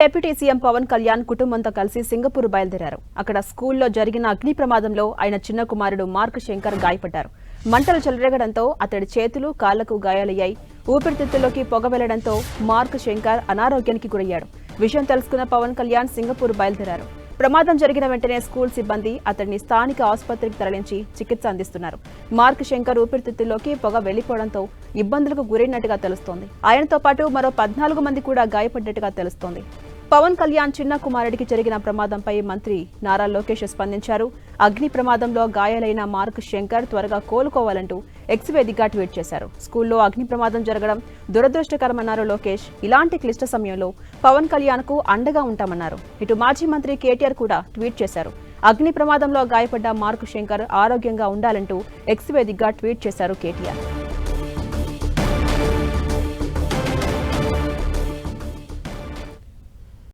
Deputy CM Pawan Kalyan కుటుంబంతో కలిసి Singapore బయలుదేరారు. అక్కడ స్కూల్లో జరిగిన అగ్ని ప్రమాదంలో ఆయన చిన్న కుమారుడు మార్క్ శంకర్ గాయపడ్డారు. మంటలు చెలరేగడంతో అతడి చేతులు, కాళ్లకు గాయాలయ్యాయి. ఊపిరితిత్తుల్లోకి పొగ వెళ్లడంతో మార్క్ శంకర్ అనారోగ్యానికి గురయ్యాడు. విషయం తెలుసుకున్న పవన్ కళ్యాణ్ సింగపూర్ బయలుదేరారు. ప్రమాదం జరిగిన వెంటనే స్కూల్ సిబ్బంది అతడిని స్థానిక ఆసుపత్రికి తరలించి చికిత్స అందిస్తున్నారు. మార్క్ శంకర్ ఊపిరితిత్తుల్లోకి పొగ వెళ్లిపోవడంతో ఇబ్బందులకు గురైనట్టుగా తెలుస్తోంది. ఆయనతో పాటు మరో 14 మంది కూడా గాయపడ్డట్టుగా తెలుస్తోంది. పవన్ కళ్యాణ్ చిన్న కుమారుడికి జరిగిన ప్రమాదంపై మంత్రి నారా లోకేష్ స్పందించారు. అగ్ని ప్రమాదంలో గాయాలైన మార్క్ శంకర్ త్వరగా కోలుకోవాలంటూ ఎక్స్ వేదికగా ట్వీట్ చేశారు. స్కూల్లో అగ్ని ప్రమాదం జరగడం దురదృష్టకరమన్నారు లోకేష్. ఇలాంటి క్లిష్ట సమయంలో పవన్ కళ్యాణ్ కు అండగా ఉంటామన్నారు. ఇటు మాజీ మంత్రి కేటీఆర్ కూడా ట్వీట్ చేశారు. అగ్ని ప్రమాదంలో గాయపడ్డ మార్క్ శంకర్ ఆరోగ్యంగా ఉండాలంటూ ఎక్స్ వేదికగా ట్వీట్ చేశారు కేటీఆర్.